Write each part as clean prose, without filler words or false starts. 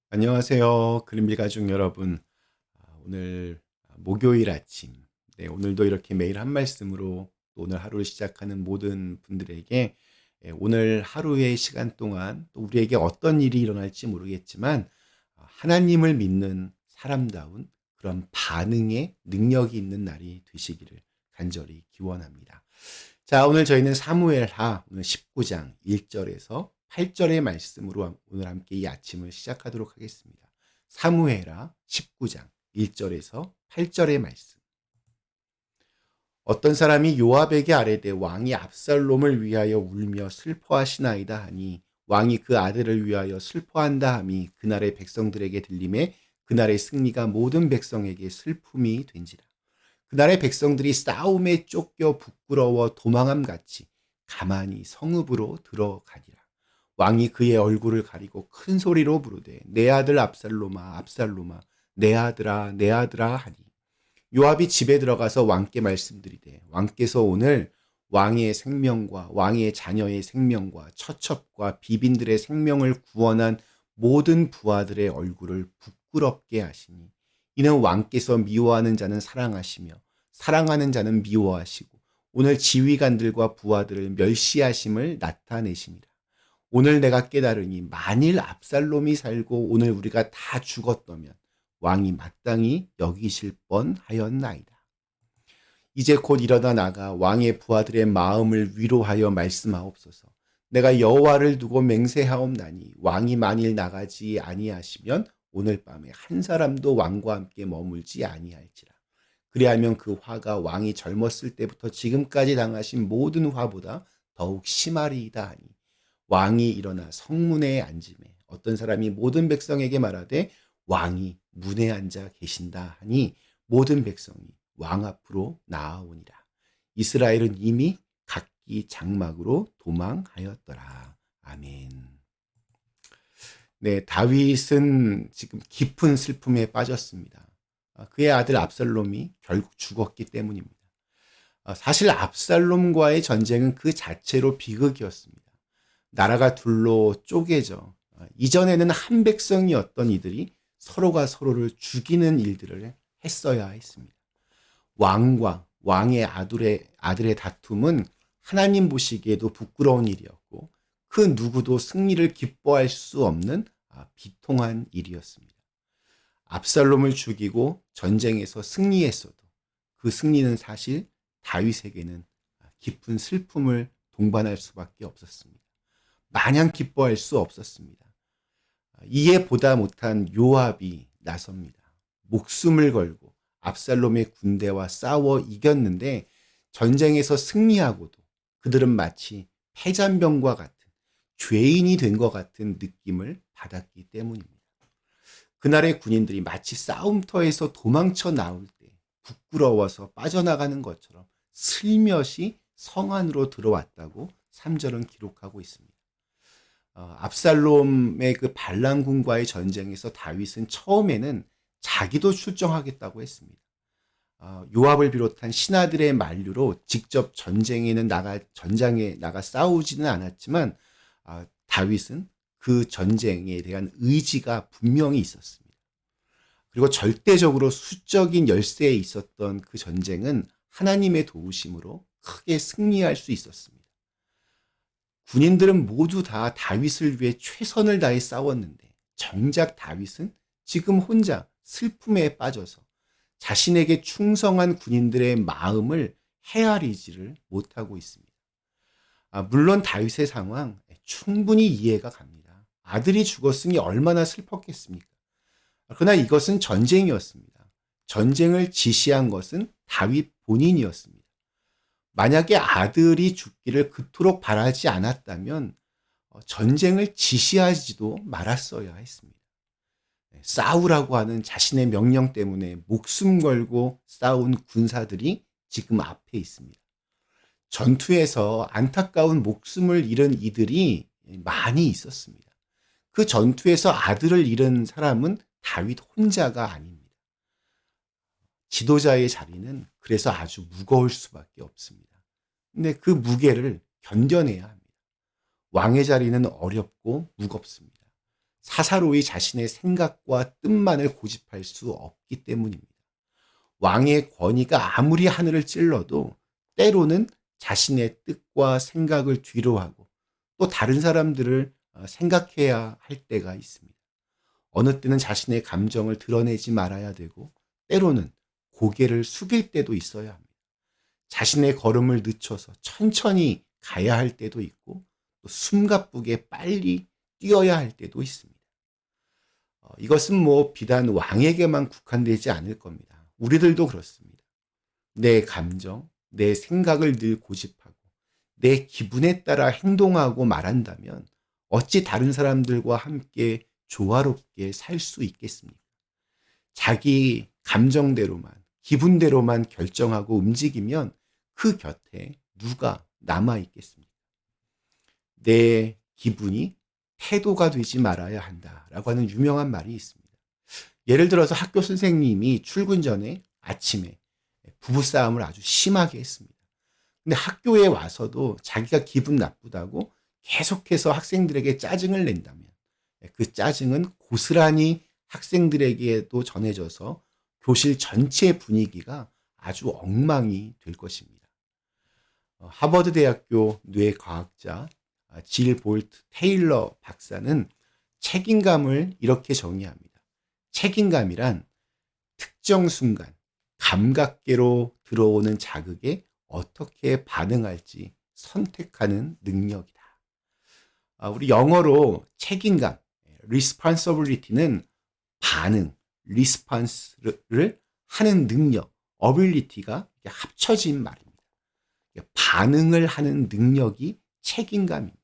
안녕하세요. 그린빌 가족 여러분. 오늘 목요일 아침. 네, 오늘도 이렇게 매일 한 말씀으로 또 오늘 하루를 시작하는 모든 분들에게 오늘 하루의 시간 동안 또 우리에게 어떤 일이 일어날지 모르겠지만 하나님을 믿는 사람다운 그런 반응의 능력이 있는 날이 되시기를 간절히 기원합니다. 자, 오늘 저희는 사무엘하 오늘 19장 1절에서 8절의 말씀으로 오늘 함께 이 아침을 시작하도록 하겠습니다. 사무엘하 19장 1절에서 8절의 말씀. 어떤 사람이 요압에게 아뢰되 왕이 압살롬을 위하여 울며 슬퍼하시나이다 하니 왕이 그 아들을 위하여 슬퍼한다 함이 그날의 백성들에게 들림에 그날의 승리가 모든 백성에게 슬픔이 된지라. 그날의 백성들이 싸움에 쫓겨 부끄러워 도망함같이 가만히 성읍으로 들어가니라. 왕이 그의 얼굴을 가리고 큰 소리로 부르되 내 아들 압살롬아 압살롬아 내 아들아 내 아들아 하니 요압이 집에 들어가서 왕께 말씀드리되 왕께서 오늘 왕의 생명과 왕의 자녀의 생명과 처첩과 비빈들의 생명을 구원한 모든 부하들의 얼굴을 부끄럽게 하시니 이는 왕께서 미워하는 자는 사랑하시며 사랑하는 자는 미워하시고 오늘 지휘관들과 부하들을 멸시하심을 나타내시니라. 오늘 내가 깨달으니 만일 압살롬이 살고 오늘 우리가 다 죽었다면 왕이 마땅히 여기실 뻔하였나이다. 이제 곧 일어나 나가 왕의 부하들의 마음을 위로하여 말씀하옵소서. 내가 여호와를 두고 맹세하옵나니 왕이 만일 나가지 아니하시면 오늘 밤에 한 사람도 왕과 함께 머물지 아니할지라. 그리하면 그 화가 왕이 젊었을 때부터 지금까지 당하신 모든 화보다 더욱 심하리이다 하니 왕이 일어나 성문에 앉음에 어떤 사람이 모든 백성에게 말하되 왕이 문에 앉아 계신다 하니 모든 백성이 왕 앞으로 나아오니라. 이스라엘은 이미 각기 장막으로 도망하였더라. 아멘. 네, 다윗은 지금 깊은 슬픔에 빠졌습니다. 그의 아들 압살롬이 결국 죽었기 때문입니다. 사실 압살롬과의 전쟁은 그 자체로 비극이었습니다. 나라가 둘로 쪼개져 이전에는 한 백성이었던 이들이 서로가 서로를 죽이는 일들을 했어야 했습니다. 왕과 왕의 아들의 다툼은 하나님 보시기에도 부끄러운 일이었고 그 누구도 승리를 기뻐할 수 없는 비통한 일이었습니다. 압살롬을 죽이고 전쟁에서 승리했어도 그 승리는 사실 다윗에게는 깊은 슬픔을 동반할 수밖에 없었습니다. 마냥 기뻐할 수 없었습니다. 이에 보다 못한 요압이 나섭니다. 목숨을 걸고 압살롬의 군대와 싸워 이겼는데 전쟁에서 승리하고도 그들은 마치 패잔병과 같은 죄인이 된 것 같은 느낌을 받았기 때문입니다. 그날의 군인들이 마치 싸움터에서 도망쳐 나올 때 부끄러워서 빠져나가는 것처럼 슬며시 성 안으로 들어왔다고 3절은 기록하고 있습니다. 압살롬의 그 반란군과의 전쟁에서 다윗은 처음에는 자기도 출정하겠다고 했습니다. 요압을 비롯한 신하들의 만류로 직접 전장에 나가 싸우지는 않았지만 다윗은 그 전쟁에 대한 의지가 분명히 있었습니다. 그리고 절대적으로 수적인 열세에 있었던 그 전쟁은 하나님의 도우심으로 크게 승리할 수 있었습니다. 군인들은 모두 다 다윗을 위해 최선을 다해 싸웠는데 정작 다윗은 지금 혼자 슬픔에 빠져서 자신에게 충성한 군인들의 마음을 헤아리지를 못하고 있습니다. 물론 다윗의 상황 충분히 이해가 갑니다. 아들이 죽었으니 얼마나 슬펐겠습니까? 그러나 이것은 전쟁이었습니다. 전쟁을 지시한 것은 다윗 본인이었습니다. 만약에 아들이 죽기를 그토록 바라지 않았다면 전쟁을 지시하지도 말았어야 했습니다. 싸우라고 하는 자신의 명령 때문에 목숨 걸고 싸운 군사들이 지금 앞에 있습니다. 전투에서 안타까운 목숨을 잃은 이들이 많이 있었습니다. 그 전투에서 아들을 잃은 사람은 다윗 혼자가 아닙니다. 지도자의 자리는 그래서 아주 무거울 수밖에 없습니다. 근데 그 무게를 견뎌내야 합니다. 왕의 자리는 어렵고 무겁습니다. 사사로이 자신의 생각과 뜻만을 고집할 수 없기 때문입니다. 왕의 권위가 아무리 하늘을 찔러도 때로는 자신의 뜻과 생각을 뒤로하고 또 다른 사람들을 생각해야 할 때가 있습니다. 어느 때는 자신의 감정을 드러내지 말아야 되고 때로는 고개를 숙일 때도 있어야 합니다. 자신의 걸음을 늦춰서 천천히 가야 할 때도 있고 또 숨가쁘게 빨리 뛰어야 할 때도 있습니다. 이것은 비단 왕에게만 국한되지 않을 겁니다. 우리들도 그렇습니다. 내 감정, 내 생각을 늘 고집하고 내 기분에 따라 행동하고 말한다면 어찌 다른 사람들과 함께 조화롭게 살 수 있겠습니까? 자기 감정대로만, 기분대로만 결정하고 움직이면 그 곁에 누가 남아 있겠습니까? 내 기분이 태도가 되지 말아야 한다라고 하는 유명한 말이 있습니다. 예를 들어서 학교 선생님이 출근 전에 아침에 부부싸움을 아주 심하게 했습니다. 근데 학교에 와서도 자기가 기분 나쁘다고 계속해서 학생들에게 짜증을 낸다면 그 짜증은 고스란히 학생들에게도 전해져서 교실 전체 분위기가 아주 엉망이 될 것입니다. 하버드 대학교 뇌과학자 질 볼트 테일러 박사는 책임감을 이렇게 정의합니다. 책임감이란 특정 순간 감각계로 들어오는 자극에 어떻게 반응할지 선택하는 능력이다. 우리 영어로 책임감, responsibility는 반응, response를 하는 능력, ability가 합쳐진 말입니다. 반응을 하는 능력이 책임감입니다.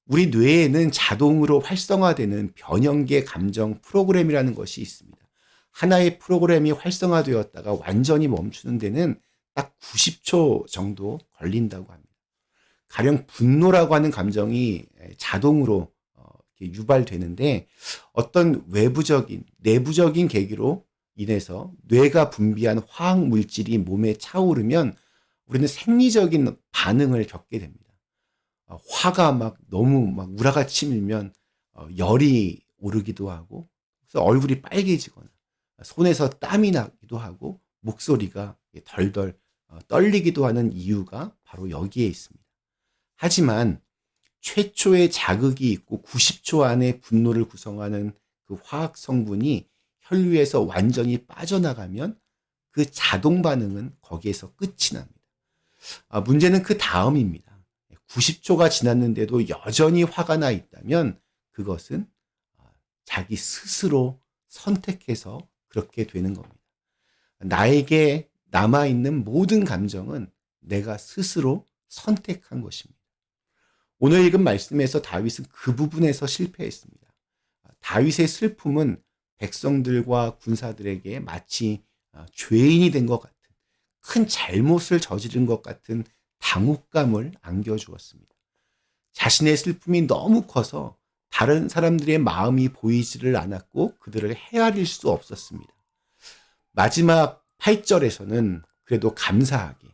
우리 뇌에는 자동으로 활성화되는 변형계 감정 프로그램이라는 것이 있습니다. 하나의 프로그램이 활성화되었다가 완전히 멈추는 데는 딱 90초 정도 걸린다고 합니다. 가령 분노라고 하는 감정이 자동으로 유발되는데 어떤 외부적인, 내부적인 계기로 인해서 뇌가 분비한 화학 물질이 몸에 차오르면 우리는 생리적인 반응을 겪게 됩니다. 화가 너무 우라가 치밀면 열이 오르기도 하고 그래서 얼굴이 빨개지거나 손에서 땀이 나기도 하고 목소리가 덜덜 떨리기도 하는 이유가 바로 여기에 있습니다. 하지만 최초의 자극이 있고 90초 안에 분노를 구성하는 그 화학 성분이 혈류에서 완전히 빠져나가면 그 자동 반응은 거기에서 끝이 납니다. 문제는 그 다음입니다. 90초가 지났는데도 여전히 화가 나 있다면 그것은 자기 스스로 선택해서 그렇게 되는 겁니다. 나에게 남아있는 모든 감정은 내가 스스로 선택한 것입니다. 오늘 읽은 말씀에서 다윗은 그 부분에서 실패했습니다. 다윗의 슬픔은 백성들과 군사들에게 마치 죄인이 된 것 같은 큰 잘못을 저지른 것 같은 당혹감을 안겨주었습니다. 자신의 슬픔이 너무 커서 다른 사람들의 마음이 보이지를 않았고 그들을 헤아릴 수 없었습니다. 마지막 8절에서는 그래도 감사하게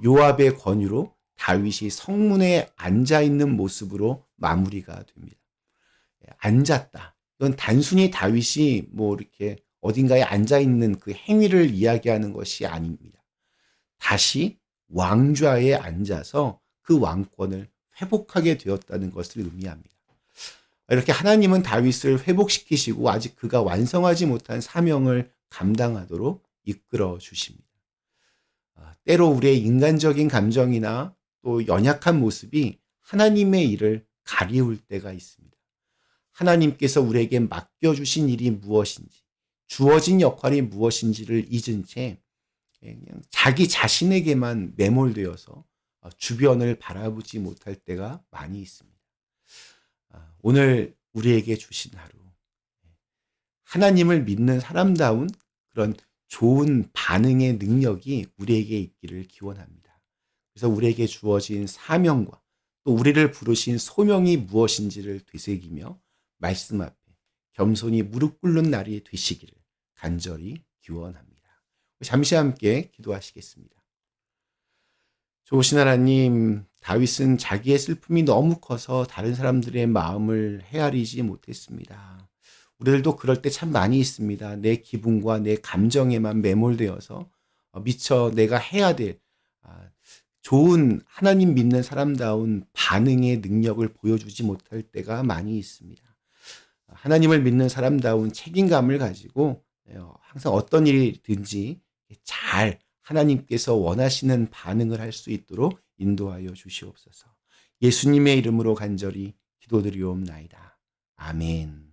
요압의 권유로 다윗이 성문에 앉아있는 모습으로 마무리가 됩니다. 앉았다. 이건 단순히 다윗이 이렇게 어딘가에 앉아있는 그 행위를 이야기하는 것이 아닙니다. 다시 왕좌에 앉아서 그 왕권을 회복하게 되었다는 것을 의미합니다. 이렇게 하나님은 다윗을 회복시키시고 아직 그가 완성하지 못한 사명을 감당하도록 이끌어 주십니다. 때로 우리의 인간적인 감정이나 또 연약한 모습이 하나님의 일을 가리울 때가 있습니다. 하나님께서 우리에게 맡겨주신 일이 무엇인지, 주어진 역할이 무엇인지를 잊은 채 그냥 자기 자신에게만 매몰되어서 주변을 바라보지 못할 때가 많이 있습니다. 오늘 우리에게 주신 하루, 하나님을 믿는 사람다운 그런 좋은 반응의 능력이 우리에게 있기를 기원합니다. 그래서 우리에게 주어진 사명과 또 우리를 부르신 소명이 무엇인지를 되새기며 말씀 앞에 겸손히 무릎 꿇는 날이 되시기를 간절히 기원합니다. 잠시 함께 기도하시겠습니다. 좋으신 하나님, 다윗은 자기의 슬픔이 너무 커서 다른 사람들의 마음을 헤아리지 못했습니다. 우리들도 그럴 때 참 많이 있습니다. 내 기분과 내 감정에만 매몰되어서 미처 내가 해야 될 아, 좋은 하나님 믿는 사람다운 반응의 능력을 보여주지 못할 때가 많이 있습니다. 하나님을 믿는 사람다운 책임감을 가지고 항상 어떤 일이든지 잘 하나님께서 원하시는 반응을 할 수 있도록 인도하여 주시옵소서. 예수님의 이름으로 간절히 기도드리옵나이다. 아멘.